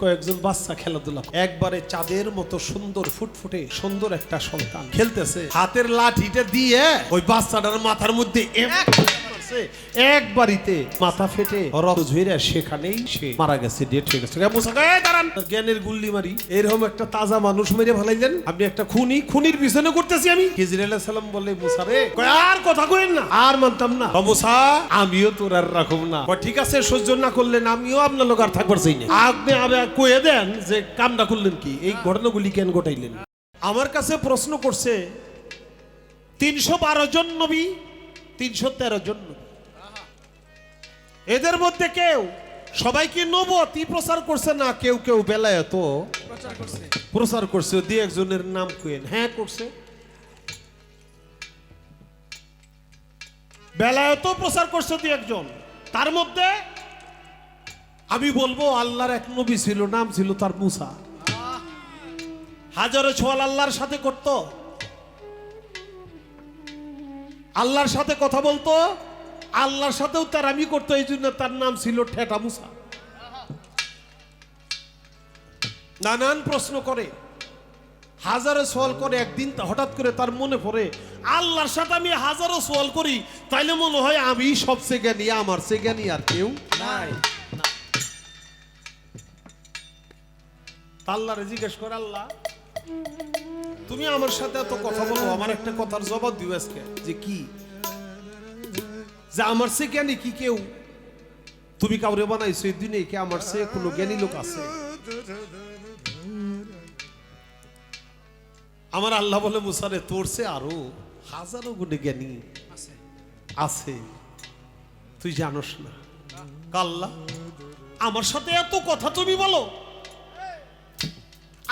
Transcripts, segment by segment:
কয়েকজন বাচ্চা খেলাধুলা একবারে চাঁদের মতো সুন্দর ফুটফুটে সুন্দর একটা সন্তান খেলতেছে, হাতের লাঠিটা দিয়ে ওই বাচ্চাটার মাথার মধ্যে এক বাড়িতে মাথা ফেটে রক্ত ঝরে সেখানেই সে মারা গেছে, ডেট হয়ে গেছে। জ্ঞানের গুল্লি মারি এরকম একটা তাজা মানুষ মেরে ফেলাইলেন আপনি, একটা খুনির পিছনে করতেছি আমি। খিজির আলাইহিস সালাম বলে মুসা রে আর কথা কইেন না, আর মানতাম না মুসা, আমিও তোর আর রাখব না। ঠিক আছে, সহ্য না করলেন আমিও আপনার লোক আর থাকবার চাই না। আপনি আবার কয়ে দেন যে কামটা করলেন কি, এই ঘটনাগুলি কেন ঘটাইলেন। আমার কাছে প্রশ্ন করছে 312 জন নবী, 313 জন নবী, এদের মধ্যে কেউ সবাই কি নবুয়তি প্রচার করছে না কেউ কেউ বেলায়েত প্রচার করছে? দুই একজনের নাম কইেন। হ্যাঁ করছে, বেলায়েত প্রচার করছে দুই একজন। তার মধ্যে আমি বলবো আল্লাহর এক নবী ছিল, নাম ছিল তার মুসা। হাজারো ছোয়াল আল্লাহর সাথে করত, আল্লাহর সাথে কথা বলতো, আল্লাহর সাথেও তার আমি করতো, এই জন্য তার নাম ছিল ঠেটা মুসা। নানান প্রশ্ন করে, হাজারো সওয়াল করে, একদিন হঠাৎ করে তার মনে পড়ে আল্লাহর সাথে আমি হাজারো সওয়াল করি, তাইলে মনে হয় আমি সবচেয়ে জ্ঞানী, আমার চেয়ে জ্ঞানী আর কেউ নাই। আল্লাহরে জিজ্ঞেস করে, আল্লাহ তুমি আমার সাথে এত কথা বলো, আমার একটা কথার জবাব দিও আজকে, যে কি, যে আমার সে জ্ঞানী কি কেউ তুমি কাউরে বানাইছো এই দিনে, কি আমার সে কোনো জ্ঞানী লোক আছে? আমার আল্লাহ বলে মুসারে তোর সে আরো হাজারো গুণে জ্ঞানী আছে, তুই জানোস না। আল্লাহ আমার সাথে এত কথা তুমি বলো,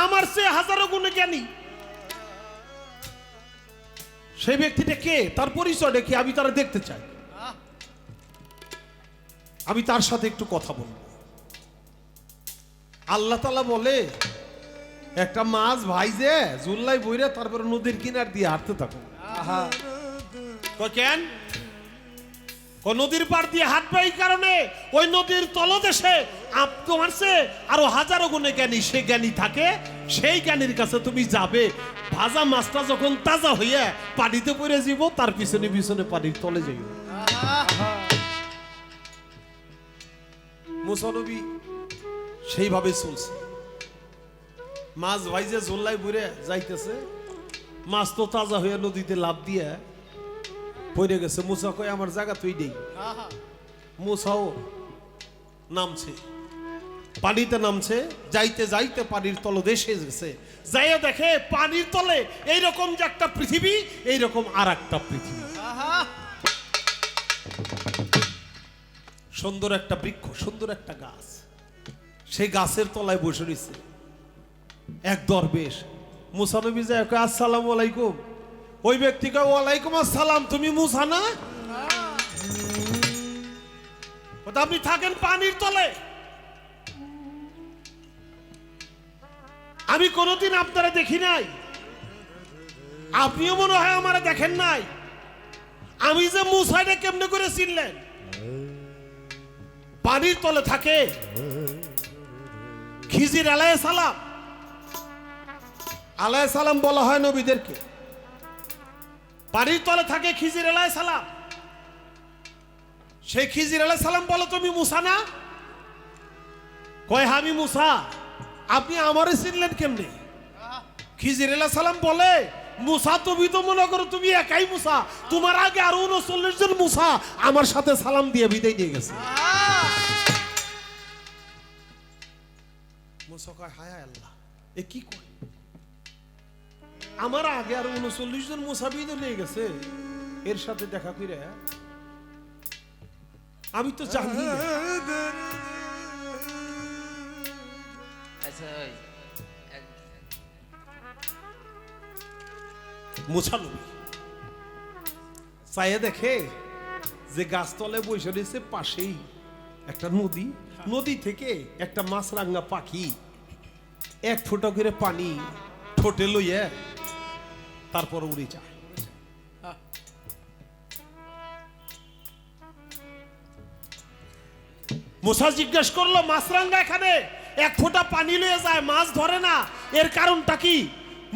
আমার সে হাজারো গুণে জ্ঞানী, সেই ব্যক্তিটা কে, তার পরিচয়টা কি, আমি তারা দেখতে চাই, আমি তার সাথে একটু কথা বলবো। আল্লাহ তাআলা বলে একটা মাছ ভাইজে জুল্লাই বইরে তারপরে নদীর কিনার দিয়ে হাঁটতে থাকো। কেন নদীর পার দিয়ে হাঁটবে? এই কারণে ওই নদীর তলদেশে তোমার সে আরো হাজারো গুণে জ্ঞানী, সে জ্ঞানী থাকে, সেই জ্ঞানীর কাছে তুমি যাবে। ভাজা মাছটা যখন তাজা হইয়া পানিতে পড়ে যাব, তার পিছনে পিছনে পানির তলে যাইব। মুসা নবী সেইভাবে চলছে, মাছ ভাইজে জোল্লাই বুড়ে যাইতেছে, মাছ তো তাজা হইয়া নদীতে লাফ দিয়ে পড়ে গেছে। মুসা কয় আমার জায়গা তুই নেই। মুসাও নামছে, পানিতে নামছে, যাইতে যাইতে পানির তলদেশে গেছে, যাইয়া দেখে পানির তলে এইরকম যে একটা পৃথিবী, এইরকম আর একটা পৃথিবী, সুন্দর একটা বৃক্ষ, সুন্দর একটা গাছ, সেই গাছের তলায় বসে রয়েছে এক দরবেশ। মুসা নবী যায় কয় আসসালামু আলাইকুম। ওই ব্যক্তি কয় ওয়ালাইকুম আসসালাম, তুমি মুসা না? আপনি থাকেন পানির তলে, আমি কোনোদিন আপনারা দেখি নাই, আপনিও মনে হয় আমারে দেখেন নাই। আমি যে মুসাইটা কেমনে করে চিনলেন? পানির তলে থাকে খিজির আলাইহিস সালাম বলা হয় নবীদেরকে, পানির তলে থাকে খিজির আলাইহিস সালাম। সেই খিজির আলাইহিস সালাম বলে তুমি মুসা না? কয় আমি মুসা। আপনি আমারে চিনলেন কেমনে? খিজির আলাইহিস সালাম বলে মুসা তুমি তো মনে করো তুমি একাই মুসা, তোমার আগে আরো 39 জন মুসা আমার সাথে সালাম দিয়ে বিদায় নিয়ে গেছে। মুসা কয় হায় আল্লাহ, এ কি কয়, আমার আগে আরো 39 জন মুসা বিদায় নিয়ে গেছে, এর সাথে দেখা করে আমি তো জানি না। মুসা নবী চাইয়া দেখে যে গাছতলায় বসে রয়েছে পাশেই একটা নদী, নদী থেকে একটা মাছরাঙা পাখি এক ফোঁটা করে পানি ঠোঁটে লইয়া তারপর উড়ে যায়। মুসা জিজ্ঞেস করলো মাছরাঙা এখানে এক ফোঁটা পানি লয়ে যায়, মাছ ধরে না। এর কারণটা কি?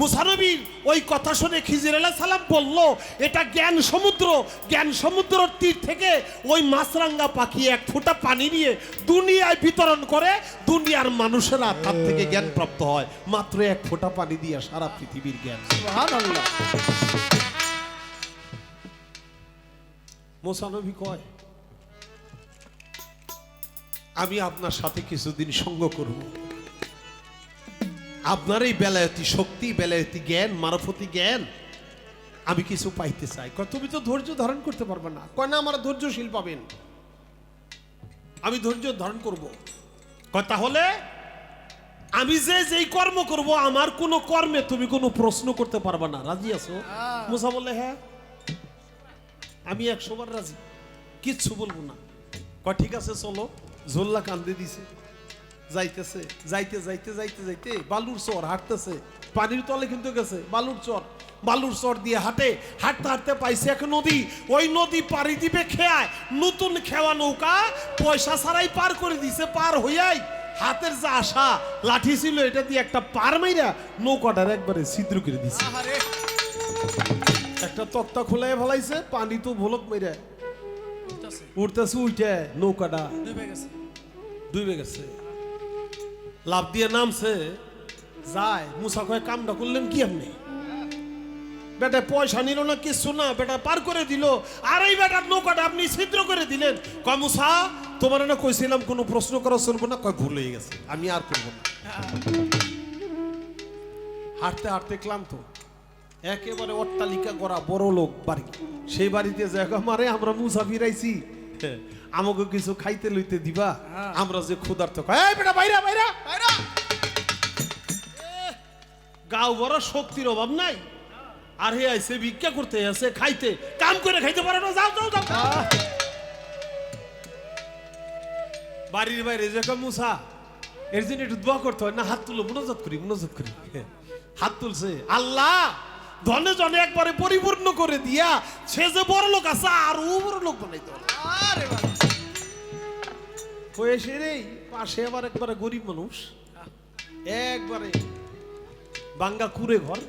মুসা নবীর ওই কথা শুনে খিজির আলাইহিস সালাম বলল, এটা জ্ঞান সমুদ্র, জ্ঞান সমুদ্রের তীর থেকে ওই মাছরাঙ্গা পাখি এক ফোঁটা পানি নিয়ে দুনিয়ায় বিতরণ করে, দুনিয়ার মানুষেরা তার থেকে জ্ঞান প্রাপ্ত হয়। মাত্র এক ফোঁটা পানি দিয়ে সারা পৃথিবীর জ্ঞান। সুবহানাল্লাহ। মুসা নবী কয়, আমি আপনার সাথে কিছুদিন সঙ্গ করব, আপনার এই বেলায়তি শক্তি, বেলায়তি জ্ঞান, মারফতি জ্ঞান আমি কিছু পাইতে চাই। কয় তুমি তো ধৈর্য ধারণ করতে পারবে না। কয় না, আমার ধৈর্যশীল পাবেন, আমি ধৈর্য ধারণ করব। কয় তাহলে আমি যে যেই কর্ম করব, আমার কোনো কর্মে তুমি কোনো প্রশ্ন করতে পারবে না, রাজি আছো? মুসা বললে হ্যাঁ, আমি 100 বার রাজি, কিচ্ছু বলবো না। কয় ঠিক আছে চলো। ঝোল্লা কান্দে দিছে, যাইতেছে, যাইতে যাইতে যাইতে যাইতে বালুর চর হাঁটতেছে, পানির তলে কিন্তু গেছে বালুর চর, বালুর চর দিয়ে হাঁটে, হাঁটতে হাঁটতে পাইছে এক নদী। ওই নদী পাড়ি দিবে খেয়ায়, নতুন খেওয়া নৌকা পয়সা ছাড়াই পার করে দিছে। পার হইয়াই হাতের যা আশা লাঠি ছিল, এটা দিয়ে একটা পার মাইরা নৌকাটার একবারে ছিদ্র করে দিছে। একটা তক্তা খোলাই ফেলাইছে, পানি তো ভোলক মাইরা উঠতেছে, উঠে নৌকাটা ডুবে গেছে। লাভ দিয়ে নামছে, যায়। মুসা কয় কামটা করলেন কি আপনি? বেটা পয়সা নিল না, কিছু না, বেটা পার করে দিল, আর এই বেটার নৌকাটা আপনি ছিদ্র করে দিলেন। কয় মুসা তোমার না কইছিলাম কোনো প্রশ্ন করা চলবো না। কয় ভুল হয়ে গেছে, আমি আর করবো না। হাঁটতে হাঁটতে ক্লান্ত, একেবারে অট্টালিকা গড়া বড় লোক বাড়ি, সেই বাড়িতে জায়গা মারে আমরা মুসাফির আইছি, আমাকে কিছু খাইতে লইতে দিবা, আমরা যে ক্ষুধার্ত। বেটা বাইরা বাইরা বাইরা, গাও বড় শক্তির অভাব নাই, আর হে আইছে ভিক্ষা করতে, আছে খাইতে, কাম করে খাইতে পারে না। যাও যাও যাও। বাড়ির বাইরে যে মুসা, এর জন্য একটু দোয়া করতে হয় না, হাত তুলো, মুনাজাত করি মুনাজাত করি। হাত তুলছে, আল্লাহ ধনে জনে একবারে পরিপূর্ণ করে দিয়া, সে যে বড় লোক আছে আর ও বড় লোক বানাইতে হবে। হয়েছে রে, পাশে আবার একবারে গরিব মানুষ, একবারে বাঙ্গা কুড়ে ঘর,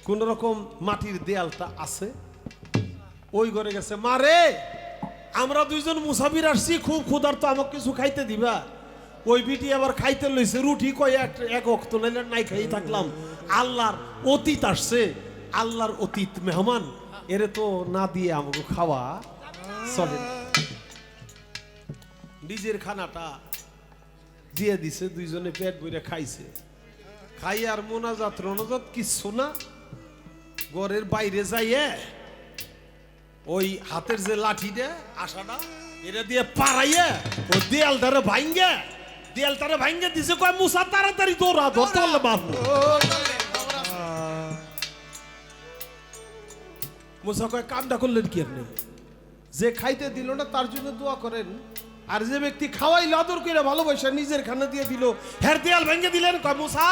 কোন রকম মাটির দেয়ালটা আছে, ওই ঘরে গেছে। মারে আমরা দুইজন মুসাফির আসছি, খুব ক্ষুধার্ত, আমাকে কিছু খাইতে দিবা? ওই বিটি আবার খাইতে লইছে রুটি, কয় এক অক্ত নাইলে নাই খাই থাকলাম। আল্লাহর অতীত আসছে, আল্লাহর অতীত মেহমান, এরে তো না দিয়ে আমাকে খাওয়া চলে। নিজের খানাটা দিয়ে দিছে, দুইজনে পেট ভরে খাইছে। খাই আর মোনাজাত রনাজাত কিচ্ছু না, ঘরের বাইরে যাইয়ে ওই হাতের যে লাঠিটা আশাটা, এটা দিয়ে পাড়াইয়ে ও দেয়ালটারে ভাঙ্গে, দেয়ালটারে ভাঙ্গে দিছে। কয় মুসা তাড়াতাড়ি দৌড়া, ধরতে পারলে বাবু। মুসা কয় কামটা করলেন কি আপনি? যে খাইতে দিল না তার জন্য দোয়া করেন, আর যে ব্যক্তি খাওয়াইল আদর করে ভালোবাসা নিজের খানা দিয়ে দিল, হ্যার দেয়াল ভেঙে দিলেন। কয় মুসা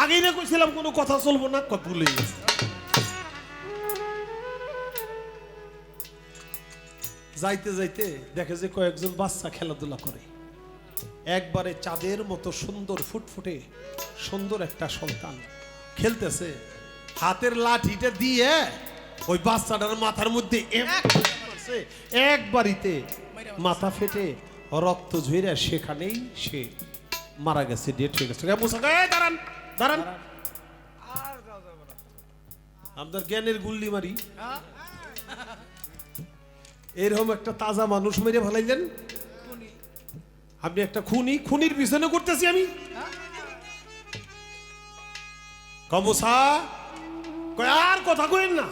আগেই না কইছিলাম কোনো কথা চলবো না। কয় ভুলে গেছে। যাইতে যাইতে দেখে যে কয়েকজন বাচ্চা খেলাধুলা করে, একবারে চাঁদের মতো সুন্দর ফুটফুটে সুন্দর একটা সন্তান খেলতেছে। হাতের লাঠিটা দিয়ে ওই বাচ্চাটার মাথার মধ্যে এক বাড়িতে মাথা ফেটে রক্ত ঝরে, সেখানেই সে মারা গেছে, ডেট হয়ে গেছে। দাঁড়ান দাঁড়ান, আপনার জ্ঞানের গুল্লি মারি। এরকম একটা তাজা মানুষ মেরে ফেলাইলেন আপনি, একটা খুনি, খুনির পিছনে করতেছি আমি। কমসা কয় আর কথা কইেন না,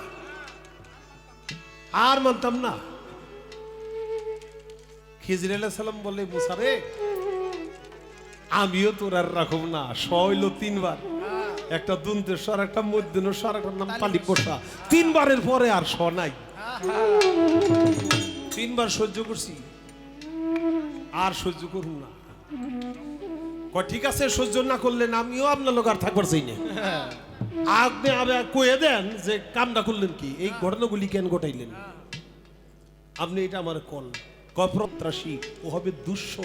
আর মানতাম না। খিজির আলাইহিস সালাম বলে, মুসা রে আমিও তোর আর রাখব না। শৈল 3 বার, একটা দুন্তেশ্বর, একটা মধ্যনস্বর, একটা নাম পালি পোষা, 3 বারের পরে আর স নাই। 3 বার সহ্য করছি, আর সহ্য করুন না। ঠিক আছে, সহ্য না করলেন আমিও আপনার লোক আর থাকবার চাই না। আপনি আবার কয়ে দেন যে কামটা করলেন কি, এই ঘটনাগুলি কেন ঘটাইলেন আপনি, এটা আমার কল। সন্ত্রাসী, ও হবে দুঃস্ব।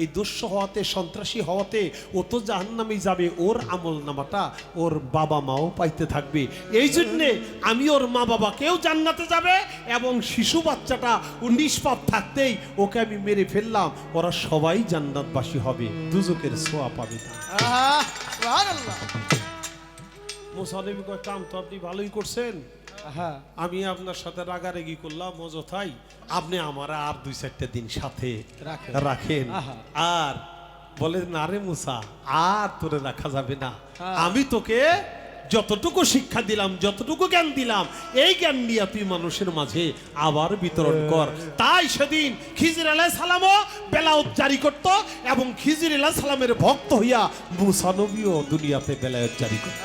এই দুঃস্ব হওয়াতে, সন্ত্রাসী হওয়াতে ও তো জাহান্নামে যাবে, ওর আমল নামাটা ওর বাবা মাও পাইতে থাকবে। এই জন্যে আমি ওর মা বাবাকেও জান্নাতে যাবে, এবং শিশু বাচ্চাটা ও নিষ্পাপ থাকতেই ওকে আমি মেরে ফেললাম, ওরা সবাই জান্নাতবাসী হবে, দুজকের ছোঁয়া পাবে না। সুবহানাল্লাহ। মুসা নবী কয়, কাম তো আপনি ভালোই করছেন, হ্যাঁ আমি আপনার সাথে রাগারাগি করলাম অযথাই, আপনি আমার আর 2-4টা দিন সাথে রাখেন। আহা। আর বলে, না রে মুসা, আর তোরে রাখা যাবে না, হ্যাঁ। আমি তোকে যতটুকু শিক্ষা দিলাম, যতটুকু জ্ঞান দিলাম, এই জ্ঞান নিয়ে তুই মানুষের মাঝে আবার বিতরণ কর। তাই সেদিন খিজির আলাইহিস সালামও বেলায়েত জারি করত, এবং খিজির আলাইহিস সালামের ভক্ত হইয়া মুসা নবীও দুনিয়াতে বেলায়েত জারি করত,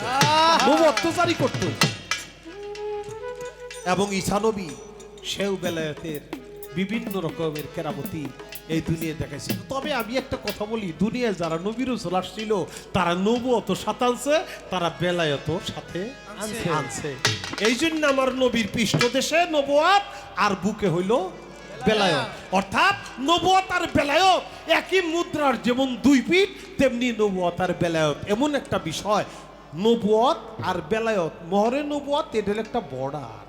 নবুয়ত জারি করত। এবং ঈসা নবী সেও বেলায়েতের বিভিন্ন রকমের কেরামতি এই দুনিয়ায় দেখাইছিল। তবে আমি একটা কথা বলি, দুনিয়ায় যারা নবী রাসূল আসছিল তারা নবুয়ত সাথে আনছে, তারা বেলায়েত সাথে আনছে। এই জন্য আমার নবীর পৃষ্ঠদেশে নবুয়ত আর বুকে হইল বেলায়েত। অর্থাৎ নবুয়ত আর বেলায়েত একই মুদ্রার যেমন 2 পিঠ, তেমনি নবুয়ত আর বেলায়েত এমন একটা বিষয়। নবুয়ত আর বেলায়েত, মোহরে নবুয়ত, এটা একটা বর্ডার।